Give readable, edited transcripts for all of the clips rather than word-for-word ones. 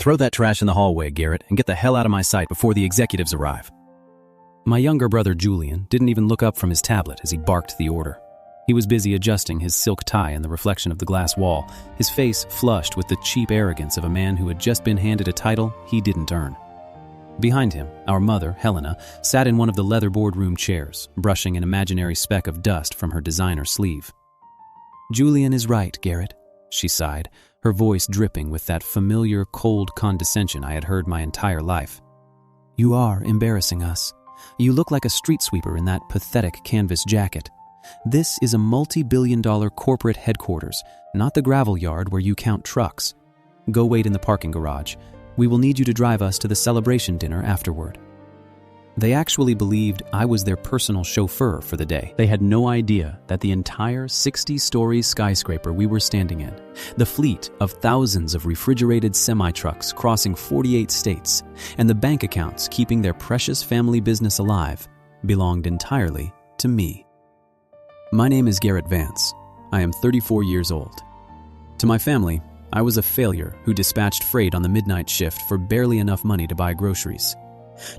Throw that trash in the hallway, Garrett, and get the hell out of my sight before the executives arrive. My younger brother Julian didn't even look up from his tablet as he barked the order. He was busy adjusting his silk tie in the reflection of the glass wall, his face flushed with the cheap arrogance of a man who had just been handed a title he didn't earn. Behind him, our mother, Helena, sat in one of the leather boardroom chairs, brushing an imaginary speck of dust from her designer sleeve. "Julian is right, Garrett," she sighed, her voice dripping with that familiar, cold condescension I had heard my entire life. "You are embarrassing us. You look like a street sweeper in that pathetic canvas jacket. This is a multi-billion-dollar corporate headquarters, not the gravel yard where you count trucks. Go wait in the parking garage. We will need you to drive us to the celebration dinner afterward." They actually believed I was their personal chauffeur for the day. They had no idea that the entire 60-story skyscraper we were standing in, the fleet of thousands of refrigerated semi-trucks crossing 48 states, and the bank accounts keeping their precious family business alive, belonged entirely to me. My name is Garrett Vance. I am 34 years old. To my family, I was a failure who dispatched freight on the midnight shift for barely enough money to buy groceries.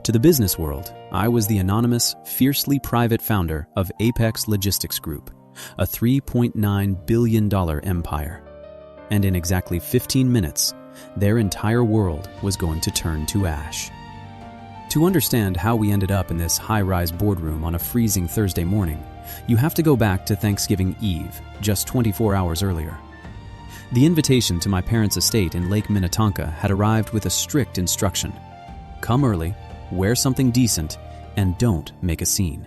To the business world, I was the anonymous, fiercely private founder of Apex Logistics Group, a $3.9 billion empire. And in exactly 15 minutes, their entire world was going to turn to ash. To understand how we ended up in this high-rise boardroom on a freezing Thursday morning, you have to go back to Thanksgiving Eve, just 24 hours earlier. The invitation to my parents' estate in Lake Minnetonka had arrived with a strict instruction: come early, wear something decent, and don't make a scene.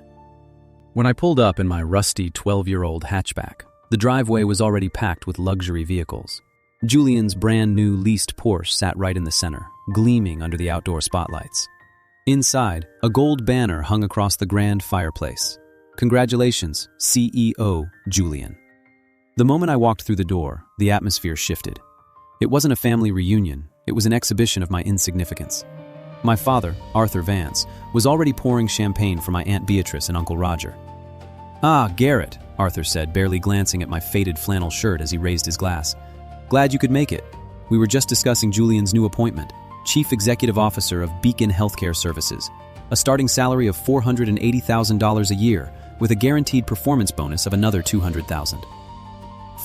When I pulled up in my rusty 12-year-old hatchback, the driveway was already packed with luxury vehicles. Julian's brand new leased Porsche sat right in the center, gleaming under the outdoor spotlights. Inside, a gold banner hung across the grand fireplace. "Congratulations, CEO Julian." The moment I walked through the door, the atmosphere shifted. It wasn't a family reunion, it was an exhibition of my insignificance. My father, Arthur Vance, was already pouring champagne for my Aunt Beatrice and Uncle Roger. "Ah, Garrett," Arthur said, barely glancing at my faded flannel shirt as he raised his glass. "Glad you could make it. We were just discussing Julian's new appointment, Chief Executive Officer of Beacon Healthcare Services, a starting salary of $480,000 a year, with a guaranteed performance bonus of another $200,000.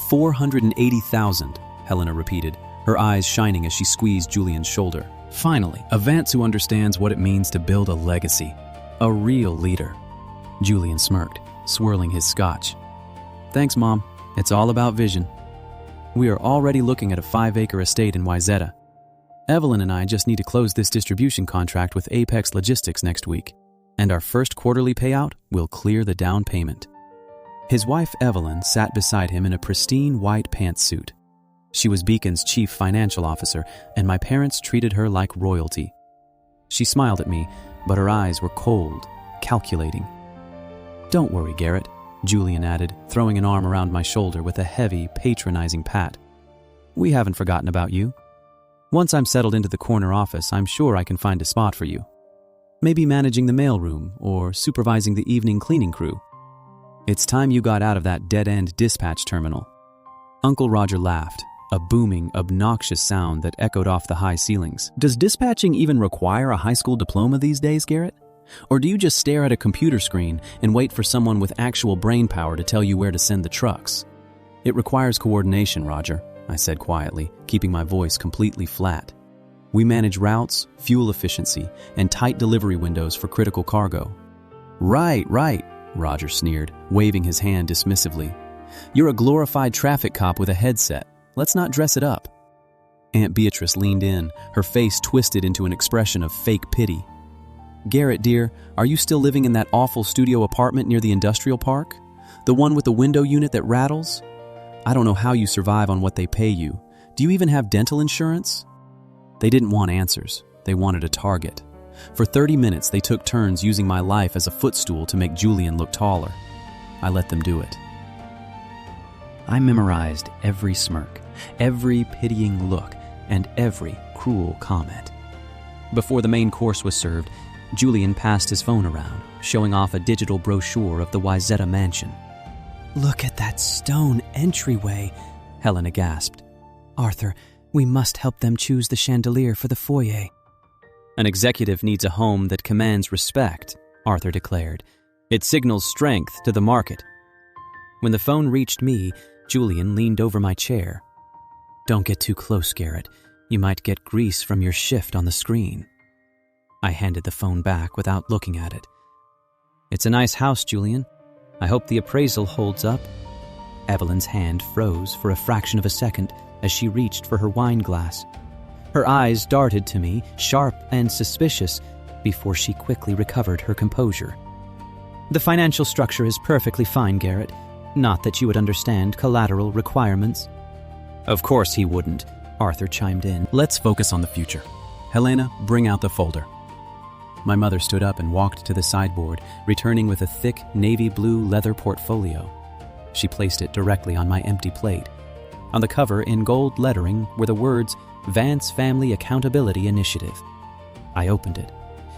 $480,000, Helena repeated, her eyes shining as she squeezed Julian's shoulder. Finally, a Vance who understands what it means to build a legacy. A real leader. Julian smirked, swirling his scotch. "Thanks, Mom. It's all about vision. We are already looking at a 5-acre estate in Wayzata. Evelyn and I just need to close this distribution contract with Apex Logistics next week, and our first quarterly payout will clear the down payment." His wife, Evelyn, sat beside him in a pristine white pantsuit. She was Beacon's chief financial officer, and my parents treated her like royalty. She smiled at me, but her eyes were cold, calculating. "Don't worry, Garrett," Julian added, throwing an arm around my shoulder with a heavy, patronizing pat. "We haven't forgotten about you. Once I'm settled into the corner office, I'm sure I can find a spot for you. Maybe managing the mailroom or supervising the evening cleaning crew. It's time you got out of that dead-end dispatch terminal." Uncle Roger laughed, a booming, obnoxious sound that echoed off the high ceilings. "Does dispatching even require a high school diploma these days, Garrett? Or do you just stare at a computer screen and wait for someone with actual brain power to tell you where to send the trucks?" "It requires coordination, Roger," I said quietly, keeping my voice completely flat. "We manage routes, fuel efficiency, and tight delivery windows for critical cargo." Right, Roger sneered, waving his hand dismissively. "You're a glorified traffic cop with a headset. Let's not dress it up." Aunt Beatrice leaned in, her face twisted into an expression of fake pity. "Garrett, dear, are you still living in that awful studio apartment near the industrial park? The one with the window unit that rattles? I don't know how you survive on what they pay you. Do you even have dental insurance?" They didn't want answers. They wanted a target. For 30 minutes, they took turns using my life as a footstool to make Julian look taller. I let them do it. I memorized every smirk, every pitying look, and every cruel comment. Before the main course was served, Julian passed his phone around, showing off a digital brochure of the Wayzata mansion. "Look at that stone entryway," Helena gasped. "Arthur, We must help them choose the chandelier for the foyer. An executive needs a home that commands respect, Arthur declared. It signals strength to the market. When the phone reached me, Julian leaned over my chair. Don't get too close, Garrett. You might get grease from your shift on the screen. I handed the phone back without looking at it. It's a nice house, Julian. I hope the appraisal holds up. Evelyn's hand froze for a fraction of a second as she reached for her wine glass. Her eyes darted to me, sharp and suspicious, before she quickly recovered her composure. The financial structure is perfectly fine, Garrett. Not that you would understand collateral requirements. Of course he wouldn't, Arthur chimed in. Let's focus on the future. Helena, bring out the folder. My mother stood up and walked to the sideboard, returning with a thick navy blue leather portfolio. She placed it directly on my empty plate. On the cover, in gold lettering, were the words, Vance Family Accountability Initiative. I opened it.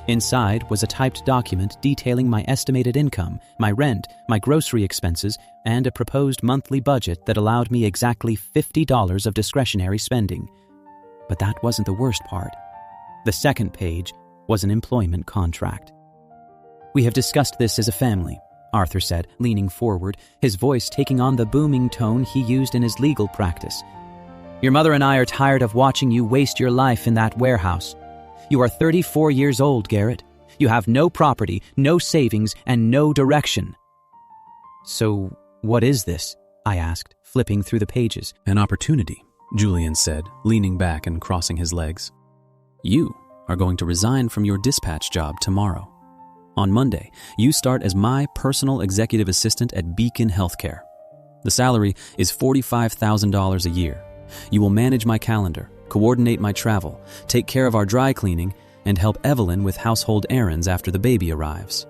Inside was a typed document detailing my estimated income, my rent, my grocery expenses, and a proposed monthly budget that allowed me exactly $50 of discretionary spending. But that wasn't the worst part. The second page was an employment contract. We have discussed this as a family, Arthur said, leaning forward, his voice taking on the booming tone he used in his legal practice. Your mother and I are tired of watching you waste your life in that warehouse. You are 34 years old, Garrett. You have no property, no savings, and no direction. So, what is this? I asked, flipping through the pages. An opportunity, Julian said, leaning back and crossing his legs. You are going to resign from your dispatch job tomorrow. On Monday, you start as my personal executive assistant at Beacon Healthcare. The salary is $45,000 a year. You will manage my calendar, coordinate my travel, take care of our dry cleaning, and help Evelyn with household errands after the baby arrives.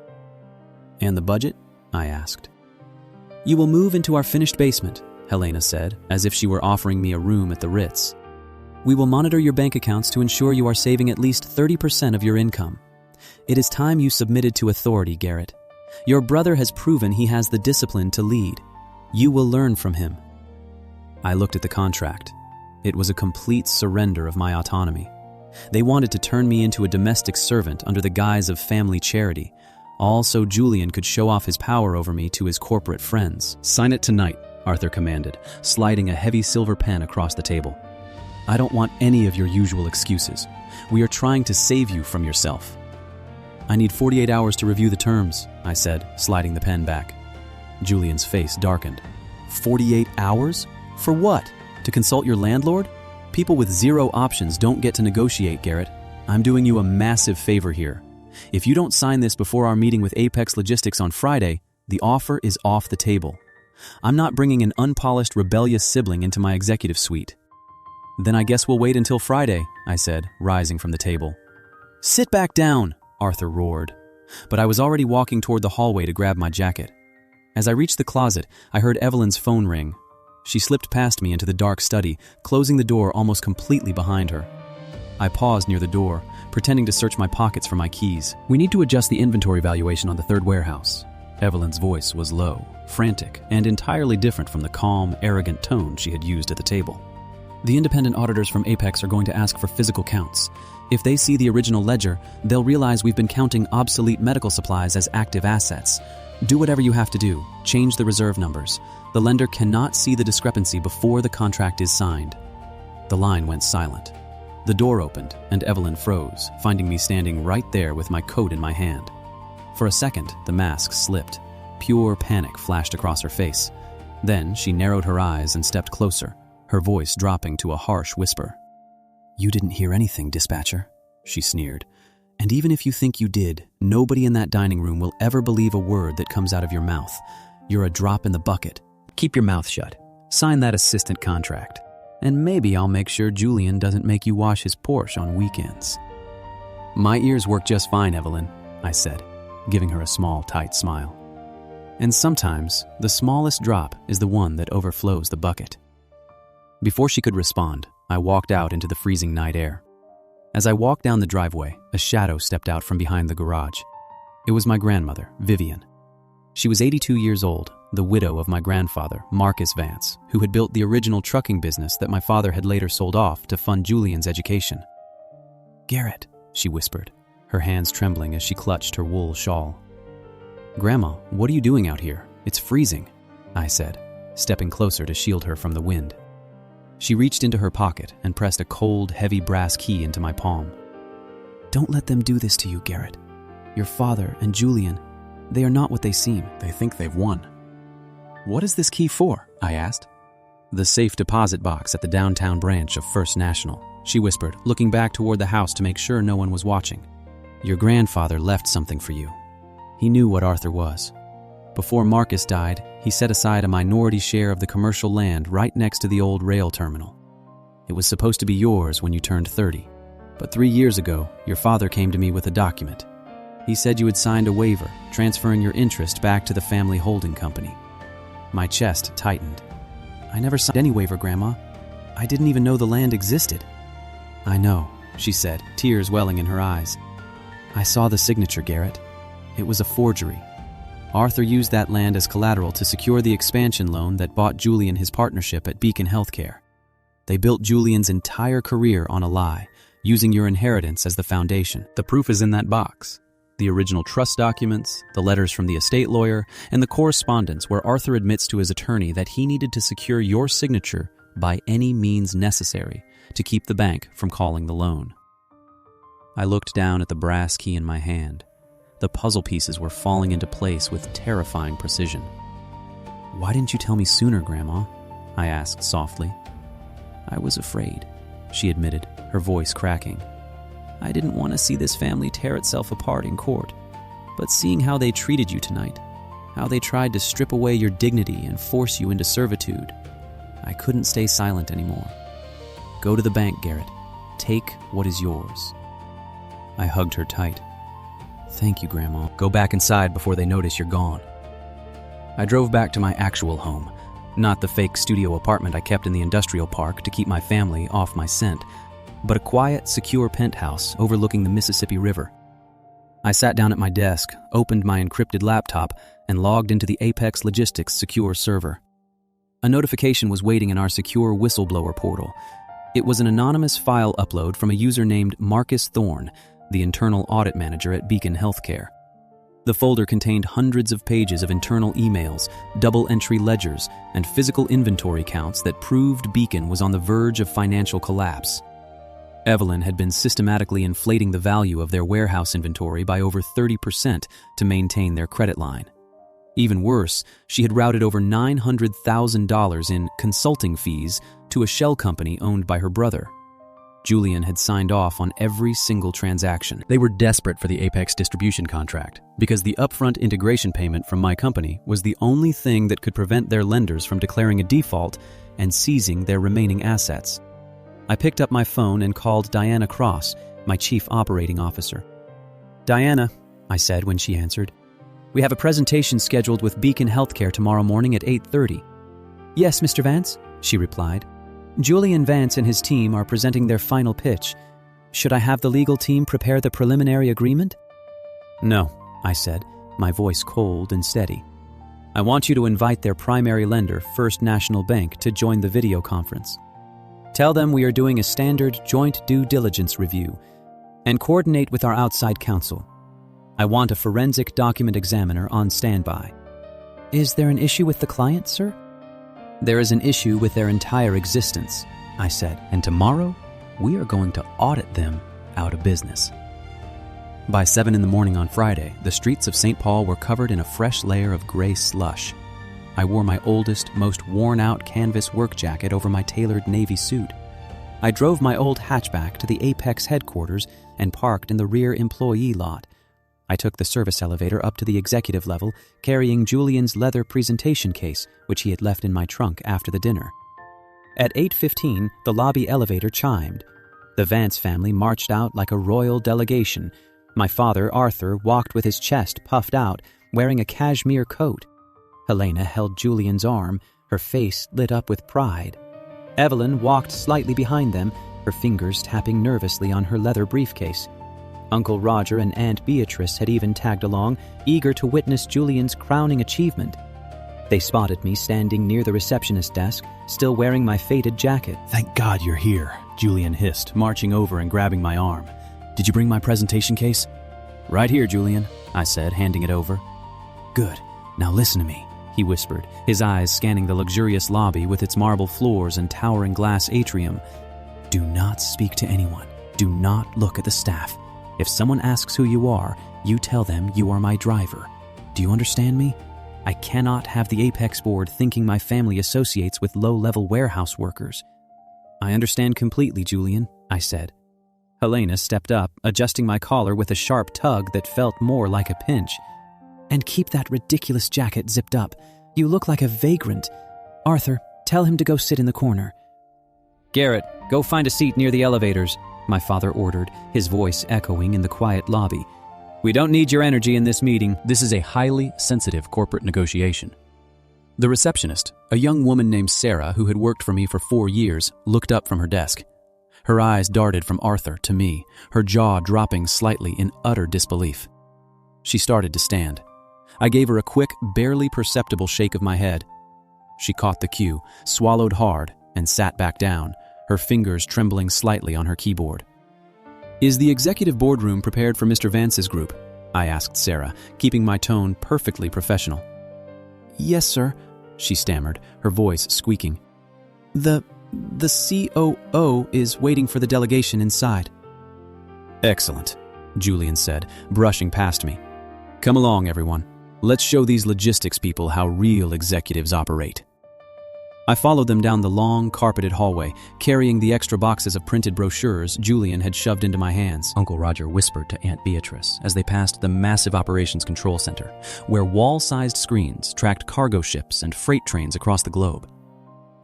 And the budget? I asked. You will move into our finished basement, Helena said, as if she were offering me a room at the Ritz. We will monitor your bank accounts to ensure you are saving at least 30% of your income. It is time you submitted to authority, Garrett. Your brother has proven he has the discipline to lead. You will learn from him. I looked at the contract. It was a complete surrender of my autonomy. They wanted to turn me into a domestic servant under the guise of family charity, all so Julian could show off his power over me to his corporate friends. Sign it tonight, Arthur commanded, sliding a heavy silver pen across the table. I don't want any of your usual excuses. We are trying to save you from yourself. I need 48 hours to review the terms, I said, sliding the pen back. Julian's face darkened. 48 hours? For what? To consult your landlord? People with zero options don't get to negotiate, Garrett. I'm doing you a massive favor here. If you don't sign this before our meeting with Apex Logistics on Friday, the offer is off the table. I'm not bringing an unpolished, rebellious sibling into my executive suite. Then I guess we'll wait until Friday, I said, rising from the table. Sit back down, Arthur roared. But I was already walking toward the hallway to grab my jacket. As I reached the closet, I heard Evelyn's phone ring. She slipped past me into the dark study, closing the door almost completely behind her. I paused near the door, pretending to search my pockets for my keys. We need to adjust the inventory valuation on the third warehouse. Evelyn's voice was low, frantic, and entirely different from the calm, arrogant tone she had used at the table. The independent auditors from Apex are going to ask for physical counts. If they see the original ledger, they'll realize we've been counting obsolete medical supplies as active assets. Do whatever you have to do. Change the reserve numbers. The lender cannot see the discrepancy before the contract is signed. The line went silent. The door opened, and Evelyn froze, finding me standing right there with my coat in my hand. For a second, the mask slipped. Pure panic flashed across her face. Then she narrowed her eyes and stepped closer, her voice dropping to a harsh whisper. You didn't hear anything, dispatcher, she sneered. And even if you think you did, nobody in that dining room will ever believe a word that comes out of your mouth. You're a drop in the bucket. Keep your mouth shut. Sign that assistant contract. And maybe I'll make sure Julian doesn't make you wash his Porsche on weekends. My ears work just fine, Evelyn, I said, giving her a small, tight smile. And sometimes, the smallest drop is the one that overflows the bucket. Before she could respond, I walked out into the freezing night air. As I walked down the driveway, a shadow stepped out from behind the garage. It was my grandmother, Vivian. She was 82 years old, the widow of my grandfather, Marcus Vance, who had built the original trucking business that my father had later sold off to fund Julian's education. "Garrett," she whispered, her hands trembling as she clutched her wool shawl. "Grandma, what are you doing out here? It's freezing," I said, stepping closer to shield her from the wind. She reached into her pocket and pressed a cold, heavy brass key into my palm. "Don't let them do this to you, Garrett. Your father and Julian, they are not what they seem. They think they've won." "What is this key for?" I asked. "The safe deposit box at the downtown branch of First National," she whispered, looking back toward the house to make sure no one was watching. "Your grandfather left something for you. He knew what Arthur was. Before Marcus died, he set aside a minority share of the commercial land right next to the old rail terminal. It was supposed to be yours when you turned 30, but 3 years ago, your father came to me with a document. He said you had signed a waiver, transferring your interest back to the family holding company." My chest tightened. "I never signed any waiver, Grandma. I didn't even know the land existed." "I know," she said, tears welling in her eyes. "I saw the signature, Garrett. It was a forgery. Arthur used that land as collateral to secure the expansion loan that bought Julian his partnership at Beacon Healthcare. They built Julian's entire career on a lie, using your inheritance as the foundation. The proof is in that box. The original trust documents, the letters from the estate lawyer, and the correspondence where Arthur admits to his attorney that he needed to secure your signature by any means necessary to keep the bank from calling the loan." I looked down at the brass key in my hand. The puzzle pieces were falling into place with terrifying precision. "Why didn't you tell me sooner, Grandma?" I asked softly. "I was afraid," she admitted, her voice cracking. "I didn't want to see this family tear itself apart in court. But seeing how they treated you tonight, how they tried to strip away your dignity and force you into servitude, I couldn't stay silent anymore. Go to the bank, Garrett. Take what is yours." I hugged her tight. "Thank you, Grandma. Go back inside before they notice you're gone." I drove back to my actual home, not the fake studio apartment I kept in the industrial park to keep my family off my scent, but a quiet, secure penthouse overlooking the Mississippi River. I sat down at my desk, opened my encrypted laptop, and logged into the Apex Logistics secure server. A notification was waiting in our secure whistleblower portal. It was an anonymous file upload from a user named Marcus Thorne, the internal audit manager at Beacon Healthcare. The folder contained hundreds of pages of internal emails, double-entry ledgers, and physical inventory counts that proved Beacon was on the verge of financial collapse. Evelyn had been systematically inflating the value of their warehouse inventory by over 30% to maintain their credit line. Even worse, she had routed over $900,000 in consulting fees to a shell company owned by her brother. Julian had signed off on every single transaction. They were desperate for the Apex distribution contract because the upfront integration payment from my company was the only thing that could prevent their lenders from declaring a default and seizing their remaining assets. I picked up my phone and called Diana Cross, my chief operating officer. "Diana," I said when she answered, "we have a presentation scheduled with Beacon Healthcare tomorrow morning at 8:30. "Yes, Mr. Vance," she replied. "Julian Vance and his team are presenting their final pitch. Should I have the legal team prepare the preliminary agreement?" "No," I said, my voice cold and steady. "I want you to invite their primary lender, First National Bank, to join the video conference. Tell them we are doing a standard joint due diligence review and coordinate with our outside counsel. I want a forensic document examiner on standby." "Is there an issue with the client, sir?" "There is an issue with their entire existence," I said, "and tomorrow we are going to audit them out of business." By 7 a.m. on Friday, the streets of St. Paul were covered in a fresh layer of gray slush. I wore my oldest, most worn-out canvas work jacket over my tailored navy suit. I drove my old hatchback to the Apex headquarters and parked in the rear employee lot. I took the service elevator up to the executive level, carrying Julian's leather presentation case, which he had left in my trunk after the dinner. At 8:15, the lobby elevator chimed. The Vance family marched out like a royal delegation. My father, Arthur, walked with his chest puffed out, wearing a cashmere coat. Helena held Julian's arm, her face lit up with pride. Evelyn walked slightly behind them, her fingers tapping nervously on her leather briefcase. Uncle Roger and Aunt Beatrice had even tagged along, eager to witness Julian's crowning achievement. They spotted me standing near the receptionist desk, still wearing my faded jacket. "Thank God you're here," Julian hissed, marching over and grabbing my arm. "Did you bring my presentation case?" "Right here, Julian," I said, handing it over. "Good. Now listen to me," he whispered, his eyes scanning the luxurious lobby with its marble floors and towering glass atrium. "Do not speak to anyone. Do not look at the staff. If someone asks who you are, you tell them you are my driver. Do you understand me? I cannot have the Apex board thinking my family associates with low-level warehouse workers." "I understand completely, Julian," I said. Helena stepped up, adjusting my collar with a sharp tug that felt more like a pinch. "And keep that ridiculous jacket zipped up. You look like a vagrant. Arthur, tell him to go sit in the corner." "Garrett, go find a seat near the elevators," my father ordered, his voice echoing in the quiet lobby. "We don't need your energy in this meeting. This is a highly sensitive corporate negotiation." The receptionist, a young woman named Sarah who had worked for me for 4 years, looked up from her desk. Her eyes darted from Arthur to me, her jaw dropping slightly in utter disbelief. She started to stand. I gave her a quick, barely perceptible shake of my head. She caught the cue, swallowed hard, and sat back down, her fingers trembling slightly on her keyboard. "Is the executive boardroom prepared for Mr. Vance's group?" I asked Sarah, keeping my tone perfectly professional. "Yes, sir," she stammered, her voice squeaking. The COO is waiting for the delegation inside." "Excellent," Julian said, brushing past me. "Come along, everyone. Let's show these logistics people how real executives operate." I followed them down the long, carpeted hallway, carrying the extra boxes of printed brochures Julian had shoved into my hands. Uncle Roger whispered to Aunt Beatrice as they passed the massive operations control center, where wall-sized screens tracked cargo ships and freight trains across the globe.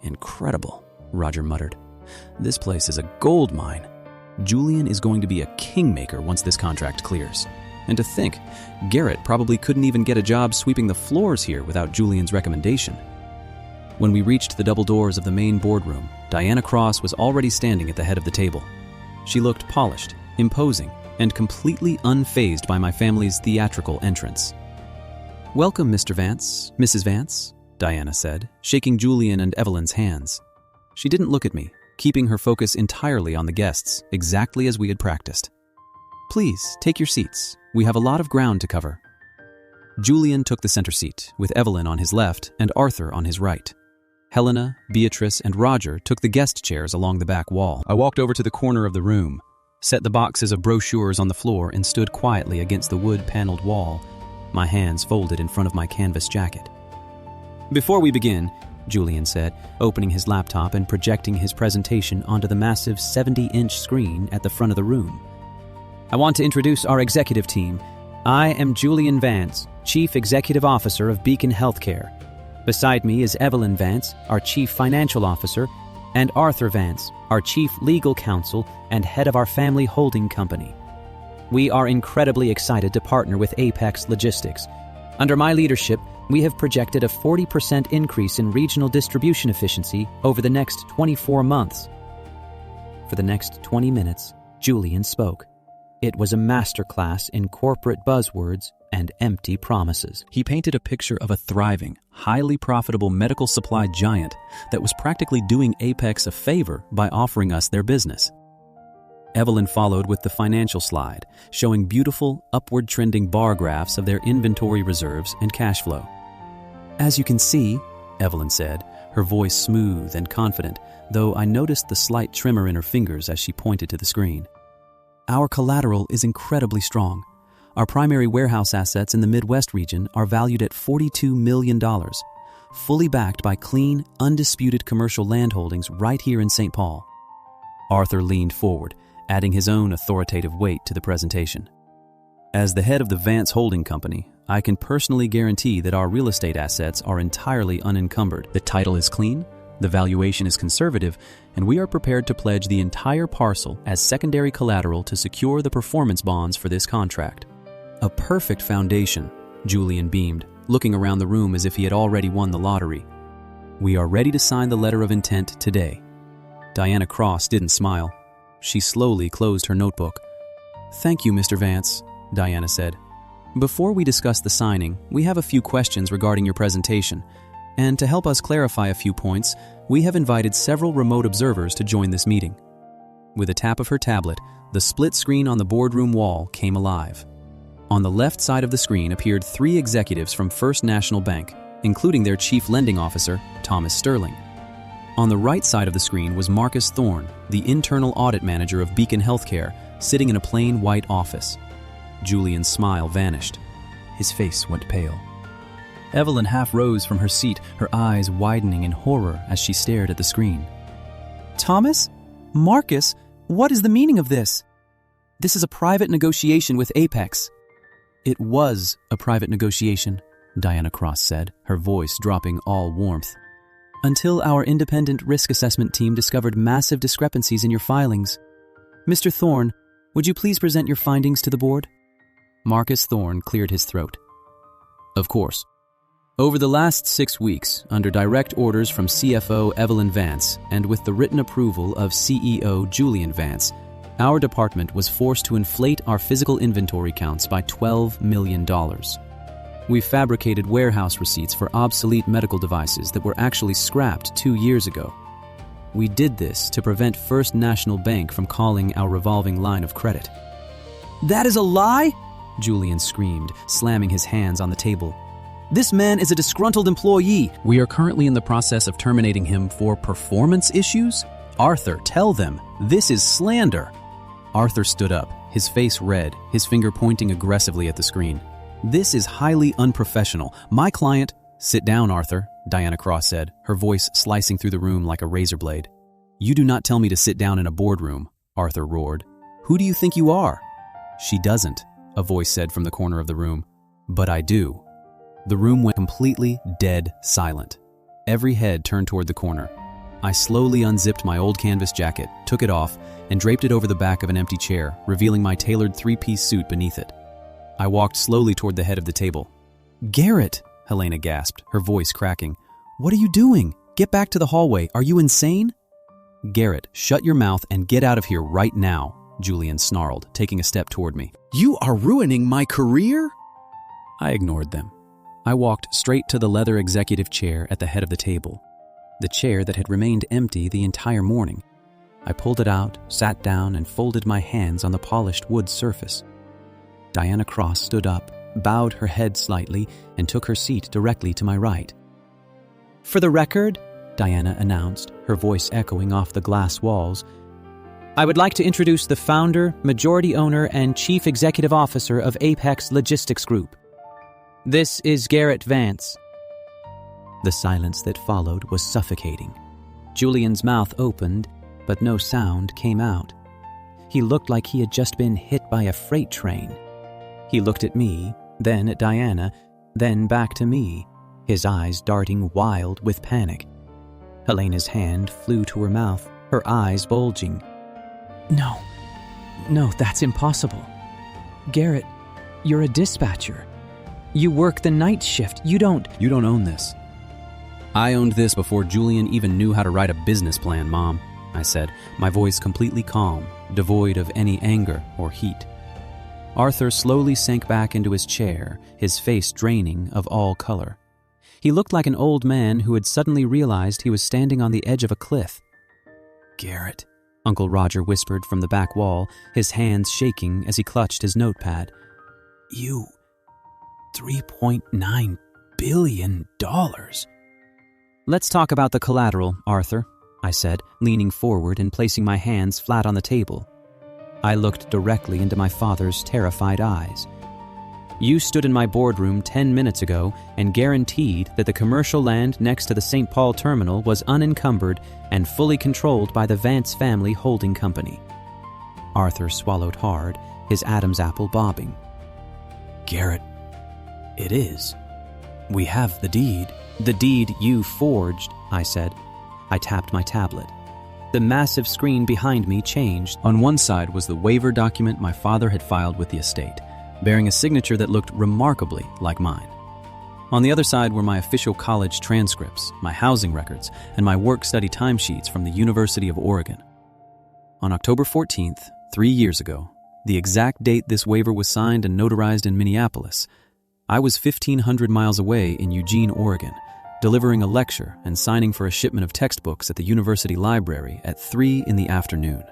"Incredible," Roger muttered. "This place is a gold mine. Julian is going to be a kingmaker once this contract clears. And to think, Garrett probably couldn't even get a job sweeping the floors here without Julian's recommendation." When we reached the double doors of the main boardroom, Diana Cross was already standing at the head of the table. She looked polished, imposing, and completely unfazed by my family's theatrical entrance. "Welcome, Mr. Vance, Mrs. Vance," Diana said, shaking Julian and Evelyn's hands. She didn't look at me, keeping her focus entirely on the guests, exactly as we had practiced. "Please, take your seats. We have a lot of ground to cover." Julian took the center seat, with Evelyn on his left and Arthur on his right. Helena, Beatrice, and Roger took the guest chairs along the back wall. I walked over to the corner of the room, set the boxes of brochures on the floor, and stood quietly against the wood-paneled wall, my hands folded in front of my canvas jacket. "Before we begin," Julian said, opening his laptop and projecting his presentation onto the massive 70-inch screen at the front of the room, "I want to introduce our executive team. I am Julian Vance, Chief Executive Officer of Beacon Healthcare. Beside me is Evelyn Vance, our Chief Financial Officer, and Arthur Vance, our Chief Legal Counsel and head of our family holding company. We are incredibly excited to partner with Apex Logistics. Under my leadership, we have projected a 40% increase in regional distribution efficiency over the next 24 months. For the next 20 minutes, Julian spoke. It was a masterclass in corporate buzzwords and empty promises. He painted a picture of a thriving, highly profitable medical supply giant that was practically doing Apex a favor by offering us their business. Evelyn followed with the financial slide, showing beautiful, upward-trending bar graphs of their inventory reserves and cash flow. "As you can see," Evelyn said, her voice smooth and confident, though I noticed the slight tremor in her fingers as she pointed to the screen. "Our collateral is incredibly strong. Our primary warehouse assets in the Midwest region are valued at $42 million, fully backed by clean, undisputed commercial landholdings right here in St. Paul." Arthur leaned forward, adding his own authoritative weight to the presentation. "As the head of the Vance Holding Company, I can personally guarantee that our real estate assets are entirely unencumbered. The title is clean, the valuation is conservative, and we are prepared to pledge the entire parcel as secondary collateral to secure the performance bonds for this contract." "A perfect foundation," Julian beamed, looking around the room as if he had already won the lottery. "We are ready to sign the letter of intent today." Diana Cross didn't smile. She slowly closed her notebook. "Thank you, Mr. Vance," Diana said. "Before we discuss the signing, we have a few questions regarding your presentation. and to help us clarify a few points, we have invited several remote observers to join this meeting. With a tap of her tablet, the split screen on the boardroom wall came alive. On the left side of the screen appeared 3 executives from First National Bank, including their chief lending officer, Thomas Sterling. On the right side of the screen was Marcus Thorne, the internal audit manager of Beacon Healthcare, sitting in a plain white office. Julian's smile vanished. His face went pale. Evelyn half rose from her seat, her eyes widening in horror as she stared at the screen. Thomas? Marcus? What is the meaning of this? This is a private negotiation with Apex. It was a private negotiation, Diana Cross said, her voice dropping all warmth. Until our independent risk assessment team discovered massive discrepancies in your filings. Mr. Thorne, would you please present your findings to the board? Marcus Thorne cleared his throat. Of course. Over the last 6 weeks, under direct orders from CFO Evelyn Vance and with the written approval of CEO Julian Vance, our department was forced to inflate our physical inventory counts by $12 million. We fabricated warehouse receipts for obsolete medical devices that were actually scrapped 2 years ago. We did this to prevent First National Bank from calling our revolving line of credit. That is a lie? Julian screamed, slamming his hands on the table. This man is a disgruntled employee. We are currently in the process of terminating him for performance issues? Arthur, tell them. This is slander. Arthur stood up, his face red, his finger pointing aggressively at the screen. This is highly unprofessional. My client... Sit down, Arthur, Diana Cross said, her voice slicing through the room like a razor blade. You do not tell me to sit down in a boardroom, Arthur roared. Who do you think you are? She doesn't, a voice said from the corner of the room. But I do. The room went completely dead silent. Every head turned toward the corner. I slowly unzipped my old canvas jacket, took it off, and draped it over the back of an empty chair, revealing my tailored 3-piece suit beneath it. I walked slowly toward the head of the table. Garrett, Helena gasped, her voice cracking. What are you doing? Get back to the hallway. Are you insane? Garrett, shut your mouth and get out of here right now, Julian snarled, taking a step toward me. You are ruining my career? I ignored them. I walked straight to the leather executive chair at the head of the table, the chair that had remained empty the entire morning. I pulled it out, sat down, and folded my hands on the polished wood surface. Diana Cross stood up, bowed her head slightly, and took her seat directly to my right. For the record, Diana announced, her voice echoing off the glass walls, I would like to introduce the founder, majority owner, and chief executive officer of Apex Logistics Group. This is Garrett Vance. The silence that followed was suffocating. Julian's mouth opened, but no sound came out. He looked like he had just been hit by a freight train. He looked at me, then at Diana, then back to me, his eyes darting wild with panic. Helena's hand flew to her mouth, her eyes bulging. No, that's impossible. Garrett, you're a dispatcher. You work the night shift. You don't own this. I owned this before Julian even knew how to write a business plan, Mom, I said, my voice completely calm, devoid of any anger or heat. Arthur slowly sank back into his chair, his face draining of all color. He looked like an old man who had suddenly realized he was standing on the edge of a cliff. Garrett, Uncle Roger whispered from the back wall, his hands shaking as he clutched his notepad. You... $3.9 billion. Let's talk about the collateral, Arthur, I said, leaning forward and placing my hands flat on the table. I looked directly into my father's terrified eyes. You stood in my boardroom 10 minutes ago and guaranteed that the commercial land next to the St. Paul terminal was unencumbered and fully controlled by the Vance family holding company. Arthur swallowed hard, his Adam's apple bobbing. Garrett, it is. We have the deed. The deed you forged, I said. I tapped my tablet. The massive screen behind me changed. On one side was the waiver document my father had filed with the estate, bearing a signature that looked remarkably like mine. On the other side were my official college transcripts, my housing records, and my work-study timesheets from the University of Oregon. On October 14th, 3 years ago, the exact date this waiver was signed and notarized in Minneapolis, I was 1,500 miles away in Eugene, Oregon, delivering a lecture and signing for a shipment of textbooks at the university library at 3 in the afternoon.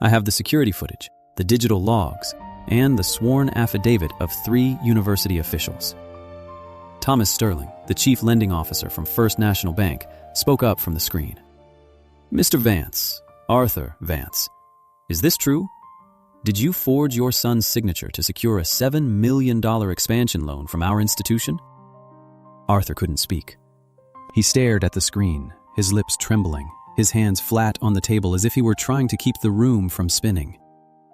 I have the security footage, the digital logs, and the sworn affidavit of 3 university officials. Thomas Sterling, the chief lending officer from First National Bank, spoke up from the screen. "Mr. Vance, Arthur Vance, is this true? Did you forge your son's signature to secure a $7 million expansion loan from our institution?" Arthur couldn't speak. He stared at the screen, his lips trembling, his hands flat on the table as if he were trying to keep the room from spinning.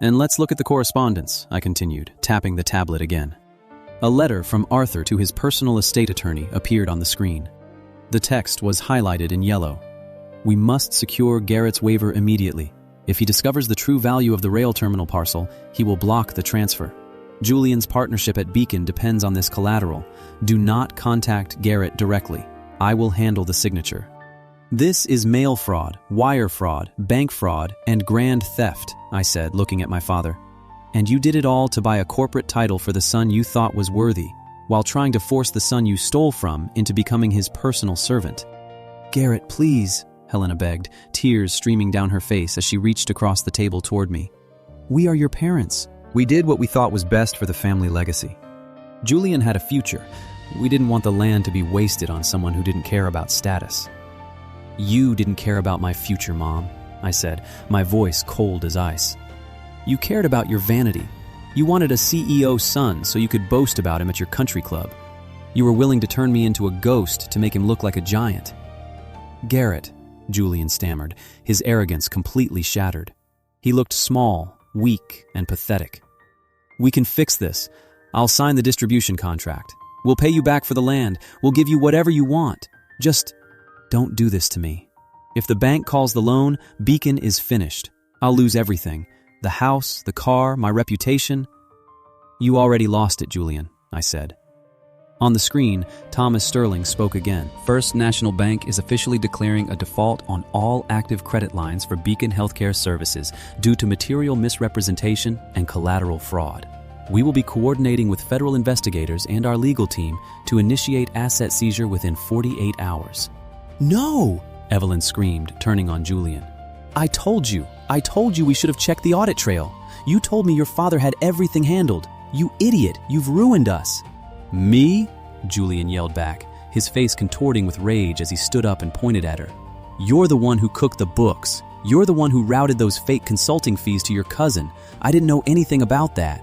"And let's look at the correspondence," I continued, tapping the tablet again. A letter from Arthur to his personal estate attorney appeared on the screen. The text was highlighted in yellow. "We must secure Garrett's waiver immediately. If he discovers the true value of the rail terminal parcel, he will block the transfer. Julian's partnership at Beacon depends on this collateral. Do not contact Garrett directly. I will handle the signature." "This is mail fraud, wire fraud, bank fraud, and grand theft," I said, looking at my father. "And you did it all to buy a corporate title for the son you thought was worthy, while trying to force the son you stole from into becoming his personal servant." "Garrett, please," Helena begged, tears streaming down her face as she reached across the table toward me. "We are your parents. We did what we thought was best for the family legacy. Julian had a future. We didn't want the land to be wasted on someone who didn't care about status." "You didn't care about my future, Mom," I said, my voice cold as ice. "You cared about your vanity. You wanted a CEO son so you could boast about him at your country club. You were willing to turn me into a ghost to make him look like a giant." "Garrett," Julian stammered, his arrogance completely shattered. He looked small, weak, and pathetic. "We can fix this. I'll sign the distribution contract. We'll pay you back for the land. We'll give you whatever you want. Just don't do this to me. If the bank calls the loan, Beacon is finished. I'll lose everything. The house, the car, my reputation." "You already lost it, Julian," I said. On the screen, Thomas Sterling spoke again. "First National Bank is officially declaring a default on all active credit lines for Beacon Healthcare Services due to material misrepresentation and collateral fraud. We will be coordinating with federal investigators and our legal team to initiate asset seizure within 48 hours. "No!" Evelyn screamed, turning on Julian. I told you we should have checked the audit trail. You told me your father had everything handled. You idiot, you've ruined us." "Me?" Julian yelled back, his face contorting with rage as he stood up and pointed at her. "You're the one who cooked the books. You're the one who routed those fake consulting fees to your cousin. I didn't know anything about that."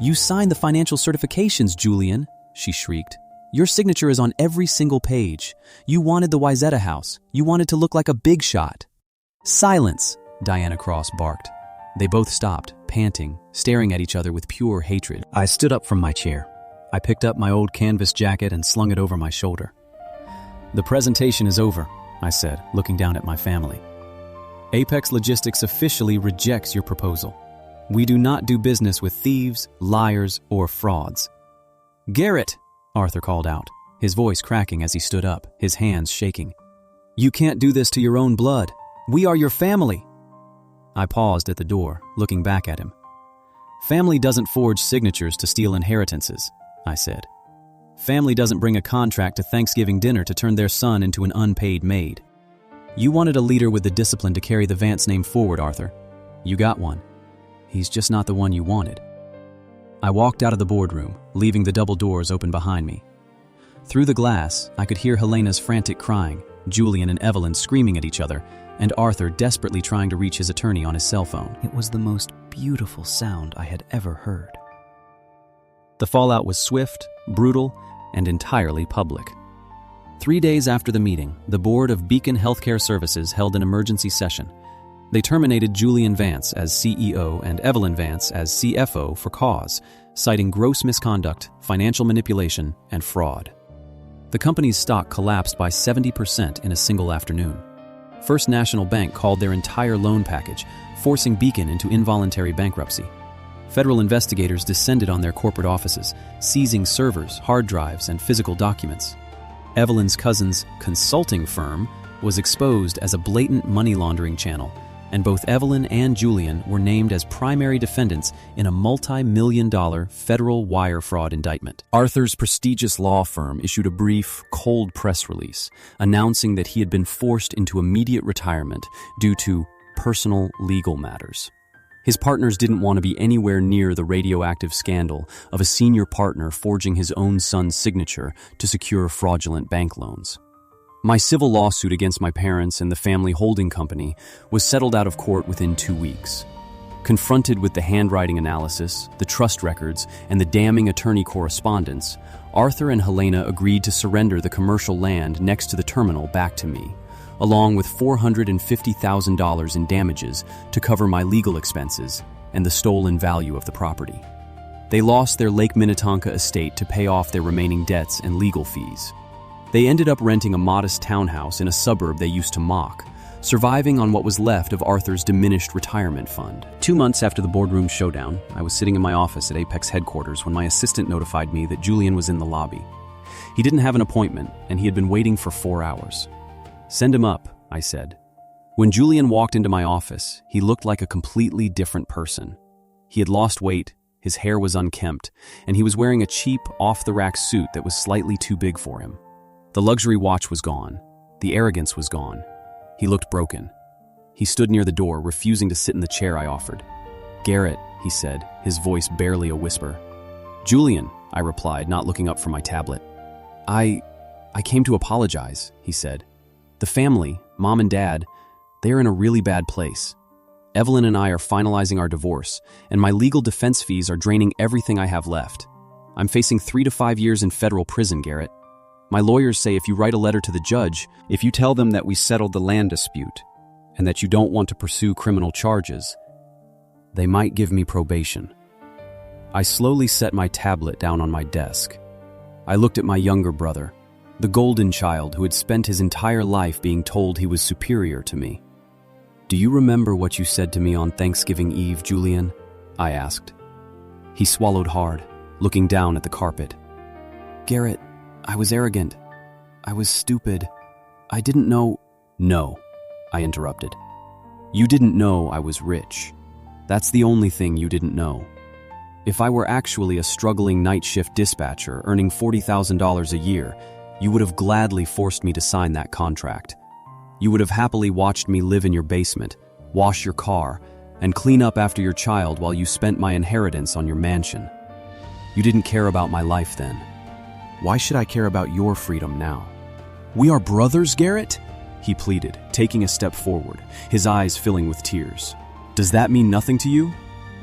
"You signed the financial certifications, Julian," she shrieked. "Your signature is on every single page. You wanted the Wyzetta house. You wanted to look like a big shot." "Silence," Diana Cross barked. They both stopped, panting, staring at each other with pure hatred. I stood up from my chair. I picked up my old canvas jacket and slung it over my shoulder. "The presentation is over," I said, looking down at my family. "Apex Logistics officially rejects your proposal. We do not do business with thieves, liars, or frauds." "Garrett!" Arthur called out, his voice cracking as he stood up, his hands shaking. "You can't do this to your own blood. We are your family." I paused at the door, looking back at him. "Family doesn't forge signatures to steal inheritances," I said. "Family doesn't bring a contract to Thanksgiving dinner to turn their son into an unpaid maid. You wanted a leader with the discipline to carry the Vance name forward, Arthur. You got one. He's just not the one you wanted." I walked out of the boardroom, leaving the double doors open behind me. Through the glass, I could hear Helena's frantic crying, Julian and Evelyn screaming at each other, and Arthur desperately trying to reach his attorney on his cell phone. It was the most beautiful sound I had ever heard. The fallout was swift, brutal, and entirely public. 3 days after the meeting, the board of Beacon Healthcare Services held an emergency session. They terminated Julian Vance as CEO and Evelyn Vance as CFO for cause, citing gross misconduct, financial manipulation, and fraud. The company's stock collapsed by 70% in a single afternoon. First National Bank called their entire loan package, forcing Beacon into involuntary bankruptcy. Federal investigators descended on their corporate offices, seizing servers, hard drives, and physical documents. Evelyn's cousin's consulting firm was exposed as a blatant money laundering channel, and both Evelyn and Julian were named as primary defendants in a multi-million-dollar federal wire fraud indictment. Arthur's prestigious law firm issued a brief, cold press release announcing that he had been forced into immediate retirement due to personal legal matters. His partners didn't want to be anywhere near the radioactive scandal of a senior partner forging his own son's signature to secure fraudulent bank loans. My civil lawsuit against my parents and the family holding company was settled out of court within 2 weeks. Confronted with the handwriting analysis, the trust records, and the damning attorney correspondence, Arthur and Helena agreed to surrender the commercial land next to the terminal back to me, along with $450,000 in damages to cover my legal expenses and the stolen value of the property. They lost their Lake Minnetonka estate to pay off their remaining debts and legal fees. They ended up renting a modest townhouse in a suburb they used to mock, surviving on what was left of Arthur's diminished retirement fund. 2 months after the boardroom showdown, I was sitting in my office at Apex headquarters when my assistant notified me that Julian was in the lobby. He didn't have an appointment, and he had been waiting for 4 hours. "Send him up," I said. When Julian walked into my office, he looked like a completely different person. He had lost weight, his hair was unkempt, and he was wearing a cheap, off-the-rack suit that was slightly too big for him. The luxury watch was gone. The arrogance was gone. He looked broken. He stood near the door, refusing to sit in the chair I offered. "Garrett," he said, his voice barely a whisper. "Julian," I replied, not looking up from my tablet. I came to apologize," he said. "The family, Mom and Dad, they're in a really bad place. Evelyn and I are finalizing our divorce, and my legal defense fees are draining everything I have left. I'm facing 3 to 5 years in federal prison, Garrett. My lawyers say if you write a letter to the judge, if you tell them that we settled the land dispute, and that you don't want to pursue criminal charges, they might give me probation." I slowly set my tablet down on my desk. I looked at my younger brother, the golden child who had spent his entire life being told he was superior to me. "Do you remember what you said to me on Thanksgiving Eve, Julian?" I asked. He swallowed hard, looking down at the carpet. "Garrett, I was arrogant. I was stupid. I didn't know—" "No," I interrupted. "You didn't know I was rich. That's the only thing you didn't know. If I were actually a struggling night shift dispatcher earning $40,000 a year, you would have gladly forced me to sign that contract. You would have happily watched me live in your basement, wash your car, and clean up after your child while you spent my inheritance on your mansion. You didn't care about my life then. Why should I care about your freedom now?" "We are brothers, Garrett?" he pleaded, taking a step forward, his eyes filling with tears. "Does that mean nothing to you?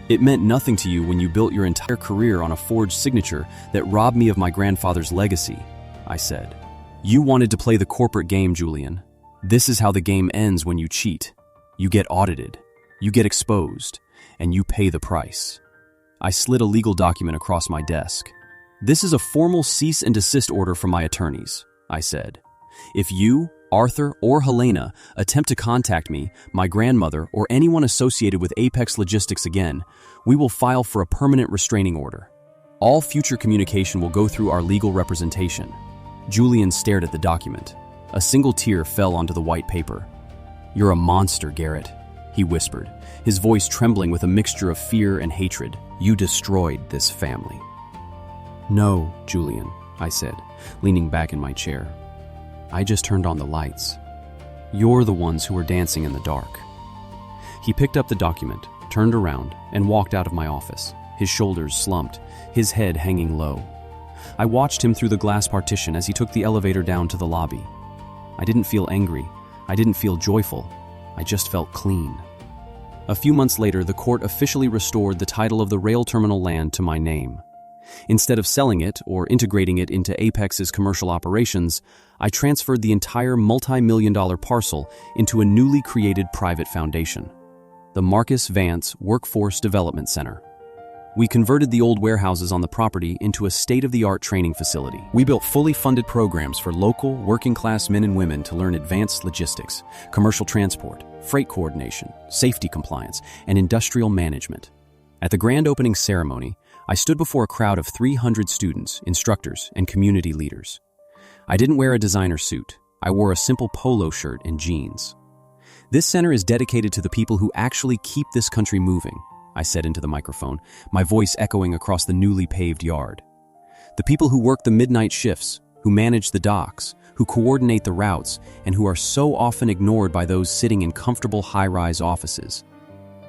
It meant nothing to you when you built your entire career on a forged signature that robbed me of my grandfather's legacy," I said. "You wanted to play the corporate game, Julian. This is how the game ends when you cheat. You get audited, you get exposed, and you pay the price." I slid a legal document across my desk. "This is a formal cease and desist order from my attorneys," I said. "If you, Arthur, or Helena attempt to contact me, my grandmother, or anyone associated with Apex Logistics again, we will file for a permanent restraining order. All future communication will go through our legal representation." Julian stared at the document. A single tear fell onto the white paper. "You're a monster, Garrett," he whispered, his voice trembling with a mixture of fear and hatred. "You destroyed this family." "No, Julian," I said, leaning back in my chair. "I just turned on the lights. You're the ones who are dancing in the dark." He picked up the document, turned around, and walked out of my office, his shoulders slumped, his head hanging low. I watched him through the glass partition as he took the elevator down to the lobby. I didn't feel angry. I didn't feel joyful. I just felt clean. A few months later, the court officially restored the title of the rail terminal land to my name. Instead of selling it or integrating it into Apex's commercial operations, I transferred the entire multi-million-dollar parcel into a newly created private foundation, the Marcus Vance Workforce Development Center. We converted the old warehouses on the property into a state-of-the-art training facility. We built fully funded programs for local, working-class men and women to learn advanced logistics, commercial transport, freight coordination, safety compliance, and industrial management. At the grand opening ceremony, I stood before a crowd of 300 students, instructors, and community leaders. I didn't wear a designer suit. I wore a simple polo shirt and jeans. This center is dedicated to the people who actually keep this country moving, I said into the microphone, my voice echoing across the newly paved yard. The people who work the midnight shifts, who manage the docks, who coordinate the routes, and who are so often ignored by those sitting in comfortable high-rise offices.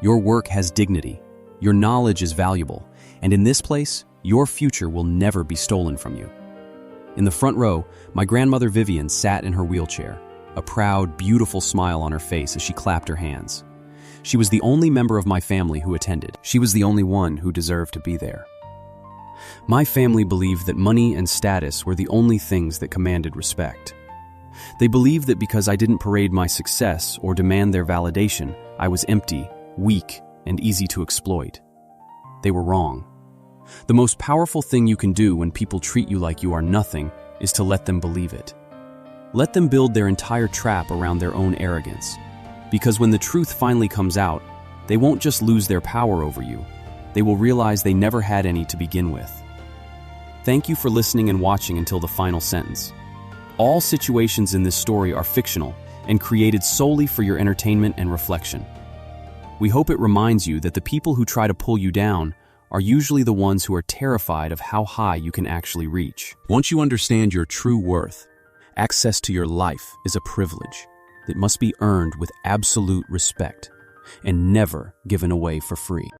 Your work has dignity, your knowledge is valuable, and in this place, your future will never be stolen from you. In the front row, my grandmother Vivian sat in her wheelchair, a proud, beautiful smile on her face as she clapped her hands. She was the only member of my family who attended. She was the only one who deserved to be there. My family believed that money and status were the only things that commanded respect. They believed that because I didn't parade my success or demand their validation, I was empty, weak, and easy to exploit. They were wrong. The most powerful thing you can do when people treat you like you are nothing is to let them believe it. Let them build their entire trap around their own arrogance. Because when the truth finally comes out, they won't just lose their power over you. They will realize they never had any to begin with. Thank you for listening and watching until the final sentence. All situations in this story are fictional and created solely for your entertainment and reflection. We hope it reminds you that the people who try to pull you down are usually the ones who are terrified of how high you can actually reach. Once you understand your true worth, access to your life is a privilege that must be earned with absolute respect and never given away for free.